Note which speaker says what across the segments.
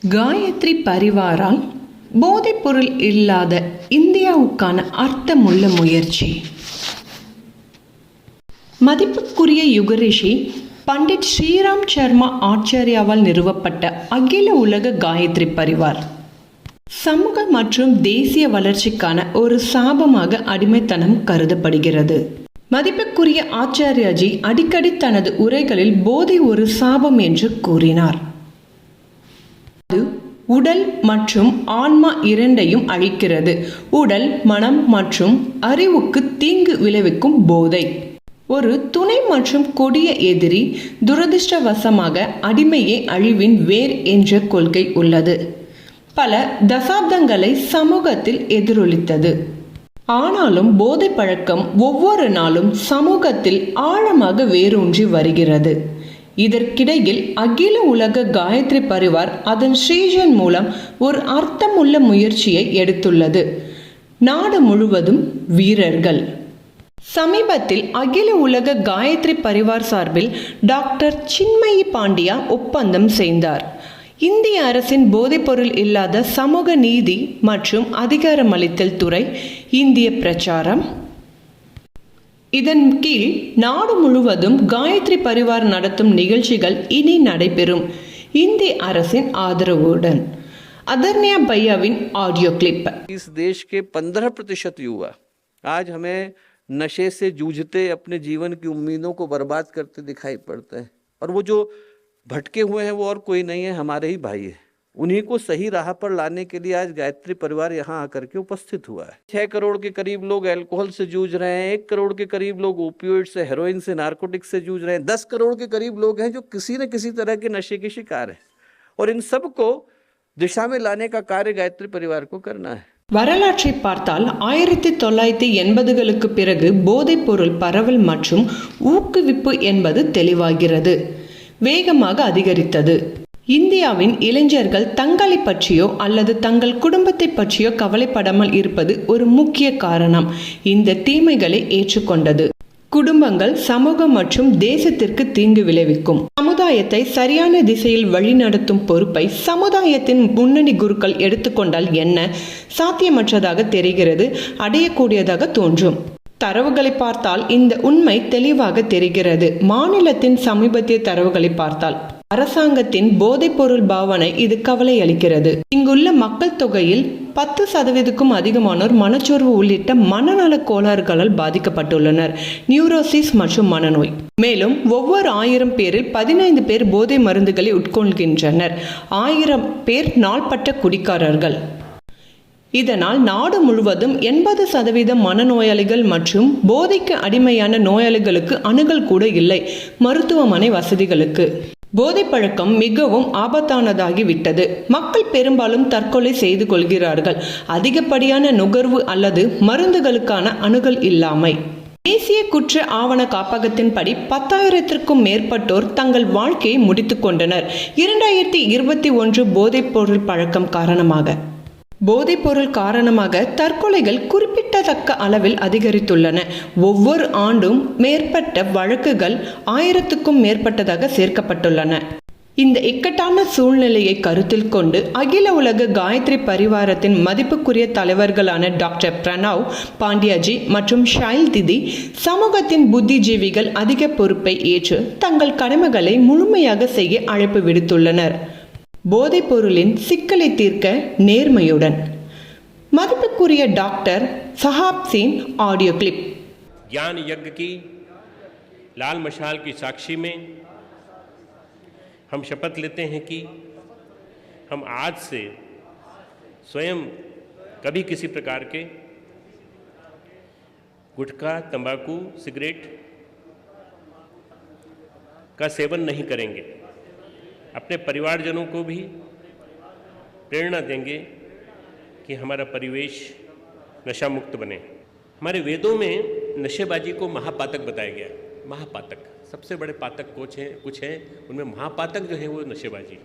Speaker 1: காயத்ரி பரிவாரால் போதைப்பொருள் இல்லாத இந்தியாவுக்கான அர்த்தமுள்ள முயற்சி. மதிப்புக்குரிய யுகரிஷி பண்டிட் ஸ்ரீராம் சர்மா ஆச்சாரியாவால் நிறுவப்பட்ட அகில உலக காயத்ரி பரிவார் சமூக மற்றும் தேசிய வளர்ச்சிக்கான ஒரு சாபமாக அடிமைத்தனம் கருதப்படுகிறது. மதிப்புக்குரிய ஆச்சாரியாஜி அடிக்கடி தனது உரைகளில் போதை ஒரு சாபம் என்று கூறினார். அது உடல் மற்றும் ஆன்மா இரண்டையும் அழிக்கிறது. உடல், மனம் மற்றும் அறிவுக்கு தீங்கு விளைவிக்கும் போதை ஒரு துணை மற்றும் கொடிய எதிரி. துரதிர்ஷ்டவசமாக அடிமையே அழிவின் வேர் என்ற கொள்கை உள்ளது. பல தசாப்தங்களை சமூகத்தில் எதிரொலித்தது. ஆனாலும் போதை பழக்கம் ஒவ்வொரு நாளும் சமூகத்தில் ஆழமாக வேரூன்றி வருகிறது. இதற்கிடையில் அகில உலக காயத்ரி பரிவார் அதன் ஸ்ரீஜன் மூலம் ஒரு அர்த்தமுள்ள முயற்சியை எடுத்துள்ளது. நாடு முழுவதும் வீரர்கள். சமீபத்தில் அகில உலக காயத்ரி பரிவார் சார்பில் டாக்டர் சின்மயி பாண்டியா ஒப்பந்தம் செய்தார். இந்திய அரசின் போதைப்பொருள் இல்லாத சமூக நீதி மற்றும் அதிகாரமளித்தல் துறை, இந்திய பிரச்சாரம். இதன் கீழ் நாடு முழுவதும் காயத்ரி பரிவார் நடத்தும் நிகழ்ச்சிகள் இனி நடைபெறும். இந்திய அரசின் ஆதரவுடன். அதர்னியா பையாவின் ஆடியோ கிளிப்.
Speaker 2: इस देश के 15% युवा आज हमें नशे से जूझते अपने जीवन की उम्मीदों को बर्बाद करते दिखाई पड़ते हैं, और वो जो भटके हुए हैं वो और कोई नहीं है, हमारे ही भाई है। उन्हीं को सही राह पर लाने के लिए आज गायत्री परिवार यहाँ आकर के उपस्थित हुआ है। 6 करोड़ के करीब लोग अल्कोहल से जूझ रहे हैं, 1 करोड़ के करीब लोग ओपियोइड से, हेरोइन से, नार्कोटिक्स से जूझ रहे हैं, 10 करोड़ के करीब लोग हैं जो किसी न किसी तरह के नशे के शिकार हैं, और इन सब को दिशा में लाने का कार्य गायत्री परिवार को करना है.
Speaker 1: வரலாற்றை பார்த்தால் 1980களுக்கு பிறகு போதைப்பொருள் பரவல் மற்றும் ஊக்குவிப்பு என்பது தெளிவாகிறது. வேகமாக அதிகரித்தது. இந்தியாவின் இளைஞர்கள் தங்களை பற்றியோ அல்லது தங்கள் குடும்பத்தை பற்றியோ கவலைப்படாமல் இருப்பது ஒரு முக்கிய காரணம். இந்த தீமைகளை ஏற்றுக்கொண்டது. குடும்பங்கள், சமூகம் மற்றும் தேசத்திற்கு தீங்கு விளைவிக்கும். சமுதாயத்தை சரியான திசையில் வழிநடத்தும் பொறுப்பை சமுதாயத்தின் முன்னணி குருக்கள் எடுத்துக்கொண்டால் என்ன சாத்தியமற்றதாக தெரிகிறது, அடையக்கூடியதாக தோன்றும். தரவுகளை பார்த்தால் இந்த உண்மை தெளிவாக தெரிகிறது. மாநிலத்தின் சமீபத்திய தரவுகளை பார்த்தால் அரசாங்கத்தின் போதைப்பொருள் பாவனை இது கவலை அளிக்கிறது. இங்குள்ள மக்கள் தொகையில் 10%க்கும் அதிகமானோர் மனச்சோர்வு உள்ளிட்ட மனநல கோளாறுகளால் பாதிக்கப்பட்டுள்ளனர். நியூரோசிஸ் மற்றும் மனநோய். மேலும் ஒவ்வொரு 1000 பேரில் 15 பேர் போதை மருந்துகளை உட்கொள்கின்றனர். 1000 பேர் நாள்பட்ட குடிக்காரர்கள். இதனால் நாடு முழுவதும் 80% மனநோயாளிகள் மற்றும் போதைக்கு அடிமையான நோயாளிகளுக்கு அணுகல் கூட இல்லை மருத்துவமனை வசதிகளுக்கு. போதை பழக்கம் மிகவும் ஆபத்தானதாகி விட்டது. மக்கள் பெரும்பாலும் தற்கொலை செய்து கொள்கிறார்கள். அதிகப்படியான நுகர்வு அல்லது மருந்துகளுக்கான அணுகல் இல்லாமை. தேசிய குற்ற ஆவண காப்பகத்தின்படி 10,000த்திற்கும் மேற்பட்டோர் தங்கள் வாழ்க்கையை முடித்துக் கொண்டனர் 2021 போதைப்பொருள் பழக்கம் காரணமாக. போதைப்பொருள் காரணமாக தற்கொலைகள் குறிப்பிடத்தக்க அளவில் அதிகரித்துள்ளன. ஒவ்வொரு ஆண்டும் மேற்பட்ட வழக்குகள் 1000க்கும் மேற்பட்டதாக சேர்க்கப்பட்டுள்ளன. இந்த இக்கட்டான சூழ்நிலையை கருத்தில் கொண்டு அகில உலக காயத்ரி பரிவாரத்தின் மதிப்புக்குரிய தலைவர்களான டாக்டர் பிரணவ் பாண்டியாஜி மற்றும் ஷைல் திதி சமூகத்தின் புத்திஜீவிகள் அதிக பொறுப்பை ஏற்று தங்கள் கடமைகளை முழுமையாக செய்ய அழைப்பு விடுத்துள்ளனர். போதைப் பொருளின் சிக்கலை தீர்க்க நேர்மையுடன். மதிப்புக்குரிய doctor Shahab Singh audio clip.
Speaker 3: ज्ञान यज्ञ की लाल मशाल की साक्षी में हम शपथ लेते हैं कि हम आज से स्वयं कभी किसी प्रकार के गुटखा, तंबाकू, सिगरेट का सेवन नहीं करेंगे. अपने परिवारजनों को भी प्रेरणा देंगे कि हमारा परिवेश नशा मुक्त बने. हमारे वेदों में नशेबाजी को महापातक बताया गया. महापातक सबसे बड़े पातक कुछ हैं, उनमें महापातक जो है वो नशेबाजी.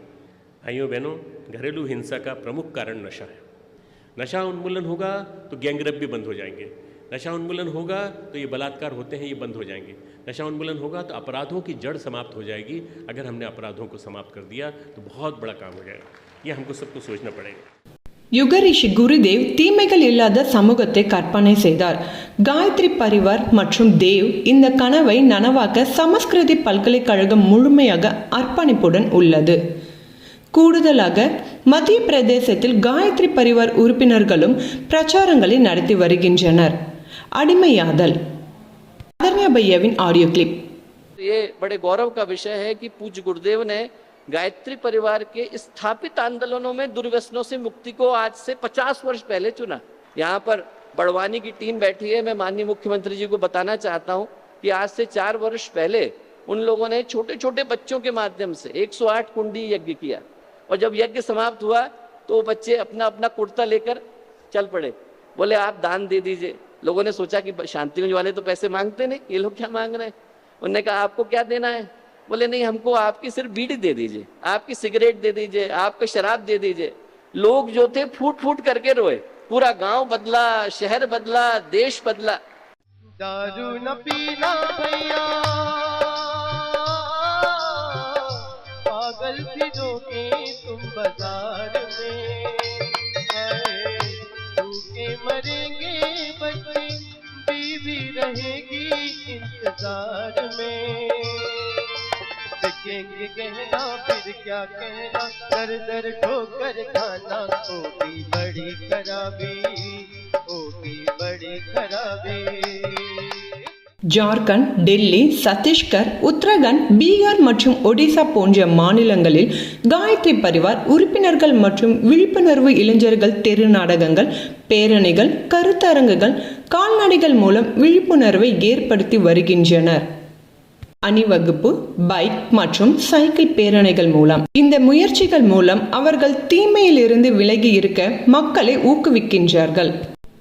Speaker 3: भाइयों बहनों, घरेलू हिंसा का प्रमुख कारण नशा है. नशा उन्मूलन होगा तो गैंगरेप भी बंद हो जाएंगे. नशा उन्मूलन होगा तो ये बलात्कार होते हैं ये बंद हो जाएंगे. नशा उन्मूलन होगा तो अपराधों की जड़ समाप्त हो जाएगी. अगर हमने अपराधों को समाप्त कर दिया तो बहुत बड़ा काम हो जाएगा. ये हमको सबको सोचना पड़ेगा।
Speaker 1: யுகரிஷி குருதேவ் தீமைகள் இல்லாத சமூகத்தை கற்பனை செய்தார். காயத்ரி பரிவார் மற்றும் தேவ் இந்த கனவை நனவாக்க சமஸ்கிருதி பல்கலைக்கழகம் முழுமையாக அர்ப்பணிப்புடன் உள்ளது. கூடுதலாக மத்திய பிரதேசத்தில் காயத்ரி பரிவார் உறுப்பினர்களும் பிரச்சாரங்களை நடத்தி வருகின்றனர். அடிமையாதல். அதர்யா பையாவின் ஆடியோ கிளிப்.
Speaker 2: ये बड़े गौरव का विषय है कि पूज्य गुरुदेव ने गायत्री परिवार के स्थापित आंदोलनों में दुर्व्यसनों से मुक्ति को आज से 50 वर्ष पहले चुना। यहाँ पर बड़वानी की टीम बैठी है। मैं माननीय मुख्यमंत्री जी को बताना चाहता हूँ कि आज से 4 वर्ष पहले उन लोगों ने छोटे छोटे बच्चों के माध्यम से 108 कुंडी यज्ञ किया और जब यज्ञ समाप्त हुआ तो बच्चे अपना अपना कुर्ता लेकर चल पड़े, बोले आप दान दे दीजिए। लोगों ने सोचा कि शांतिकुंज वाले तो पैसे मांगते नहीं, ये लोग क्या मांग रहे हैं। उन्होंने कहा आपको क्या देना है, बोले नहीं हमको आपकी सिर्फ बीड़ी दे दीजिए, आपकी सिगरेट दे दीजिए, आपको शराब दे दीजिए। लोग जो थे फूट फूट करके रोए, पूरा गांव बदला, शहर बदला, देश बदला।
Speaker 4: दारू न पीना भैया, पागल फिरोगे तुम बाजार में, भूखे मरेंगे बच्चे, बीवी रहेगी इंतजार में। बिकेंगे गहना फिर क्या कहना, दर दर ठोकर खाना, होगी बड़ी खराबी, होगी बड़ी खराबी।
Speaker 1: ஜார்க்கண்ட், டெல்லி, சத்தீஸ்கர், உத்தரகண்ட், பீகார் மற்றும் ஒடிசா போன்ற மாநிலங்களில் காயத்ரி பரிவார் உறுப்பினர்கள் மற்றும் விழிப்புணர்வு இளைஞர்கள் தெரு நாடகங்கள், பேரணிகள், கருத்தரங்குகள், கால்நடைகள் மூலம் விழிப்புணர்வை ஏற்படுத்தி வருகின்றனர். அணிவகுப்பு, பைக் மற்றும் சைக்கிள் பேரணிகள் மூலம் இந்த முயற்சிகள் மூலம் அவர்கள் தீமையிலிருந்து விலகி இருக்க மக்களை ஊக்குவிக்கின்றார்கள்.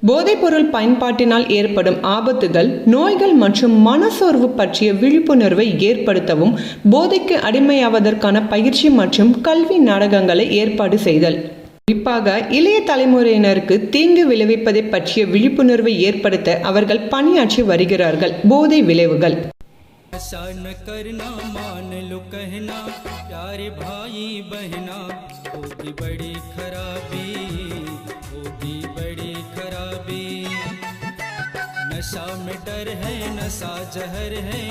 Speaker 1: போதைப்பொருள் பயன்பாட்டினால் ஏற்படும் ஆபத்துகள், நோய்கள் மற்றும் மனசோர்வு பற்றிய விழிப்புணர்வை ஏற்படுத்தவும் போதைக்கு அடிமையாவதற்கான பயிற்சி மற்றும் கல்வி நாடகங்களை ஏற்பாடு செய்தல். குறிப்பாக இளைய தலைமுறையினருக்கு தீங்கு விளைவிப்பதை பற்றிய விழிப்புணர்வை ஏற்படுத்த அவர்கள் பணியாற்றி வருகிறார்கள். போதை விளைவுகள்.
Speaker 5: ऐसा न करना, मान लो कहना, प्यारे भाई बहना, होगी बड़ी खराबी, होगी बड़ी खराबी। नशा में डर है, नशा जहर है,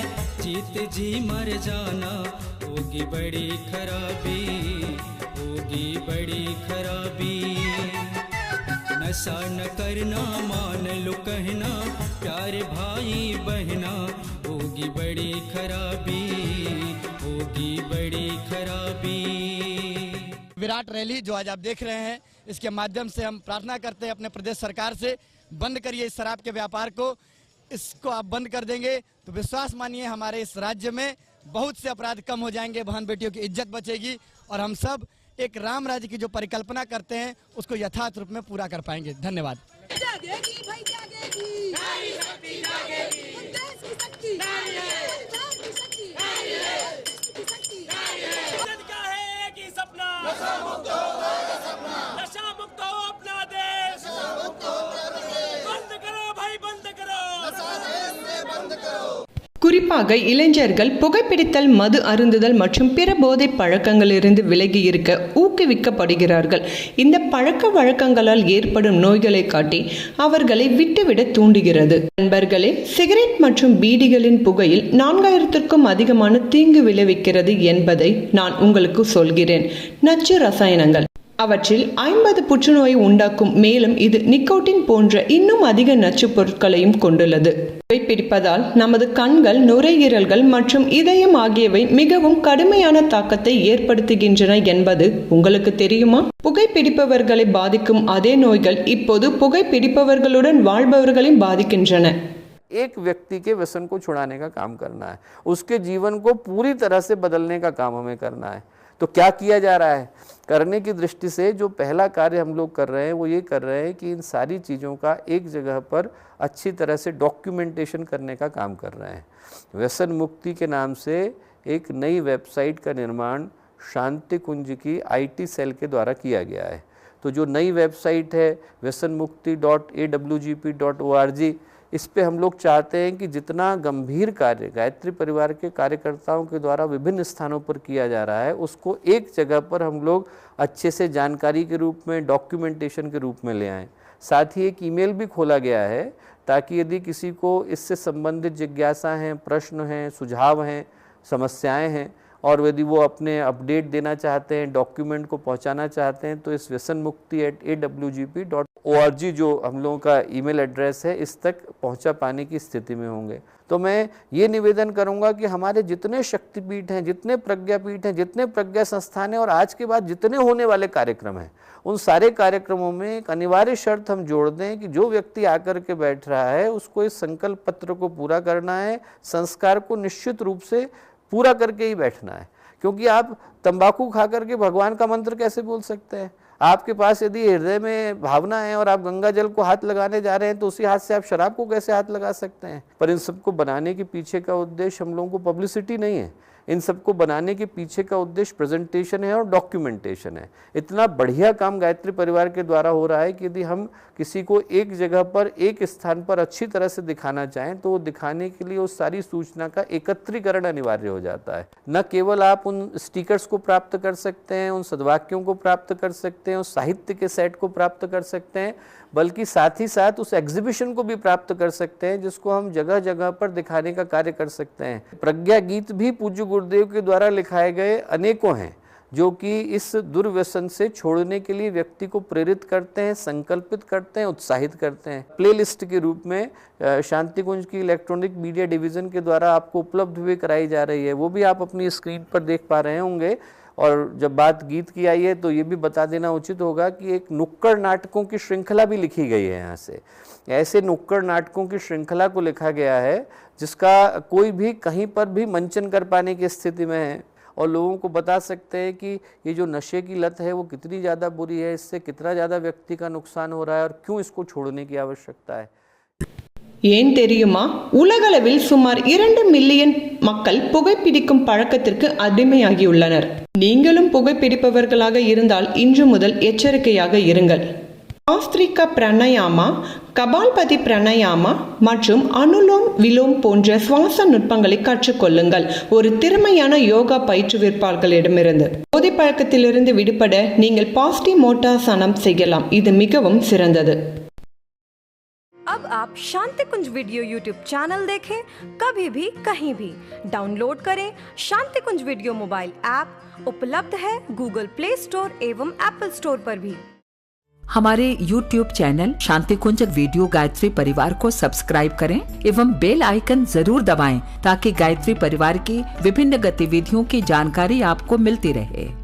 Speaker 5: जीत जी मर जाना, होगी बड़ी खराबी, होगी बड़ी खराबी। नशा न करना, मान लो कहना, प्यारे भाई बहना, होगी बड़ी खराबी, होगी बड़ी खराबी।
Speaker 6: विराट रैली जो आज आप देख रहे हैं, इसके माध्यम से हम प्रार्थना करते हैं अपने प्रदेश सरकार से, बंद करिए इस शराब के व्यापार को। इसको आप बंद कर देंगे तो विश्वास मानिए हमारे इस राज्य में बहुत से अपराध कम हो जाएंगे, बहन बेटियों की इज्जत बचेगी और हम सब एक राम राज्य की जो परिकल्पना करते हैं उसको यथार्थ रूप में पूरा कर पाएंगे। धन्यवाद।
Speaker 7: जागेगी भाई जागेगी, नारी शक्ति जागेगी, देश की शक्ति नारी है, पंजाब की शक्ति नारी है, विश्व की शक्ति नारी है।
Speaker 8: जन का है कि सपना नशा मुक्त हो गया, सपना नशा मुक्त हो अपना देश, नशा मुक्त हो अपना देश। बंद करो भाई बंद करो, नशा देश से बंद करो।
Speaker 1: குறிப்பாக இளைஞர்கள் புகைப்பிடித்தல், மது அருந்துதல் மற்றும் பிற போதை பழக்கங்களிலிருந்து விலகி இருக்க ஊக்குவிக்கப்படுகிறார்கள். இந்த பழக்க வழக்கங்களால் ஏற்படும் நோய்களை காட்டி அவர்களை விட்டுவிட தூண்டுகிறது. நண்பர்களே, சிகரெட் மற்றும் பீடிகளின் புகையில் 4000க்கும் அதிகமான தீங்கு விளைவிக்கிறது என்பதை நான் உங்களுக்கு சொல்கிறேன். நச்சு ரசாயனங்கள், அவற்றில் 50 புற்றுநோயை உண்டாக்கும். மேலும் இது நிக்கோட்டின் போன்ற இன்னும் அதிக நச்சு பொருட்களையும் கொண்டுள்ளது. புகைப்பிடிப்பதால் நமது கண்கள், நுரையீரல்கள் மற்றும் இதயம் ஆகியவை மிகவும் கடுமையான தாக்கத்தை ஏற்படுத்துகின்றன என்பது உங்களுக்கு தெரியுமா? புகைப்பிடிப்பவர்களை பாதிக்கும் அதே நோய்கள் இப்போது புகைப்பிடிப்பவர்களுடன் வாழ்பவர்களையும் பாதிக்கின்றன.
Speaker 2: एक व्यक्ति के व्यसन को छुड़ाने का काम करना है, उसके जीवन को पूरी तरह से बदलने का काम हमें करना है। तो क्या किया जा रहा है? करने की दृष्टि से जो पहला कार्य हम लोग कर रहे हैं वो ये कर रहे हैं कि इन सारी चीज़ों का एक जगह पर अच्छी तरह से डॉक्यूमेंटेशन करने का काम कर रहे हैं। व्यसन मुक्ति के नाम से एक नई वेबसाइट का निर्माण शांति कुंज की IT सेल के द्वारा किया गया है। तो जो नई वेबसाइट है व्यसनमुक्ति.awgp.org, इस पे हम लोग चाहते हैं कि जितना गंभीर कार्य गायत्री परिवार के कार्यकर्ताओं के द्वारा विभिन्न स्थानों पर किया जा रहा है, उसको एक जगह पर हम लोग अच्छे से जानकारी के रूप में, डॉक्यूमेंटेशन के रूप में ले आएँ। साथ ही एक ईमेल भी खोला गया है ताकि यदि किसी को इससे संबंधित जिज्ञासा हैं, प्रश्न हैं, सुझाव हैं, समस्याएं हैं और यदि वो अपने अपडेट देना चाहते हैं, डॉक्यूमेंट को पहुंचाना चाहते हैं, तो इस व्यसनमुक्ति@awgp.org जो हम लोगों का ईमेल एड्रेस है, इस तक पहुंचा पाने की स्थिति में होंगे। तो मैं ये निवेदन करूंगा कि हमारे जितने शक्तिपीठ हैं, जितने प्रज्ञापीठ हैं, जितने प्रज्ञा संस्थान हैं और आज के बाद जितने होने वाले कार्यक्रम हैं, उन सारे कार्यक्रमों में एक अनिवार्य शर्त हम जोड़ दें कि जो व्यक्ति आकर के बैठ रहा है उसको इस संकल्प पत्र को पूरा करना है, संस्कार को निश्चित रूप से पूरा करके ही बैठना है। क्योंकि आप तंबाकू खा करके भगवान का मंत्र कैसे बोल सकते हैं? आपके पास यदि हृदय में भावना है और आप गंगा जल को हाथ लगाने जा रहे हैं तो उसी हाथ से आप शराब को कैसे हाथ लगा सकते हैं? पर इन सबको बनाने के पीछे का उद्देश्य हम लोगों को पब्लिसिटी नहीं है, इन सबको बनाने के पीछे का उद्देश्य प्रेजेंटेशन है और डॉक्यूमेंटेशन है। इतना बढ़िया काम गायत्री परिवार के द्वारा हो रहा है कि यदि हम किसी को एक जगह पर, एक स्थान पर अच्छी तरह से दिखाना चाहें तो वो दिखाने के लिए उस सारी सूचना का एकत्रीकरण अनिवार्य हो जाता है। न केवल आप उन स्टिकर्स को प्राप्त कर सकते हैं, उन सद्वाक्यों को प्राप्त कर सकते हैं, उस साहित्य के सेट को प्राप्त कर सकते हैं, बल्कि साथ ही साथ उस एग्जीबिशन को भी प्राप्त कर सकते हैं जिसको हम जगह जगह पर दिखाने का कार्य कर सकते हैं। प्रज्ञा गीत भी पूज्य गुरुदेव के द्वारा लिखाए गए अनेकों हैं जो कि इस दुर्व्यसन से छोड़ने के लिए व्यक्ति को प्रेरित करते हैं, संकल्पित करते हैं, उत्साहित करते हैं। प्लेलिस्ट के रूप में शांति कुंज की इलेक्ट्रॉनिक मीडिया डिवीज़न के द्वारा आपको उपलब्ध भी कराई जा रही है, वो भी आप अपनी स्क्रीन पर देख पा रहे होंगे। और जब बात गीत की आई है तो ये भी बता देना उचित होगा कि एक नुक्कड़ नाटकों की श्रृंखला भी लिखी गई है यहाँ से। ऐसे नुक्कड़ नाटकों की श्रृंखला को लिखा गया है जिसका कोई भी कहीं पर भी मंचन कर पाने की स्थिति में है और लोगों को बता सकते हैं कि ये जो नशे की लत है वो कितनी ज़्यादा बुरी है, इससे कितना ज़्यादा व्यक्ति का नुकसान हो रहा है और क्यों इसको छोड़ने की आवश्यकता है।
Speaker 1: ஏன் தெரியுமா? உலகளவில் சுமார் 2 மில்லியன் மக்கள் புகைப்பிடிக்கும் பழக்கத்திற்கு அடிமையாகியுள்ளனர். நீங்களும் புகைப்பிடிப்பவர்களாக இருந்தால் இன்று முதல் எச்சரிக்கையாக இருங்கள். ஆஸ்திரிகா பிராணாயாமா, கபால்பதி பிராணாயாமா மற்றும் அனுலோம் விலோம் போன்ற சுவாச நுட்பங்களை கற்றுக்கொள்ளுங்கள் ஒரு திறமையான யோகா பயிற்றுவிப்பாளர்களிடமிருந்து. போதை பழக்கத்திலிருந்து விடுபட நீங்கள் பாசிட்டிவ் மோட்டாசானம் செய்யலாம். இது மிகவும் சிறந்தது.
Speaker 9: अब आप शांति कुंज वीडियो यूट्यूब चैनल देखें कभी भी कहीं भी। डाउनलोड करें शांति कुंज वीडियो मोबाइल ऐप, उपलब्ध है गूगल प्ले स्टोर एवं एप्पल स्टोर पर भी।
Speaker 10: हमारे YouTube चैनल शांति कुंज वीडियो गायत्री परिवार को सब्सक्राइब करें एवं बेल आइकन जरूर दबाएं ताकि गायत्री परिवार की विभिन्न गतिविधियों की जानकारी आपको मिलती रहे।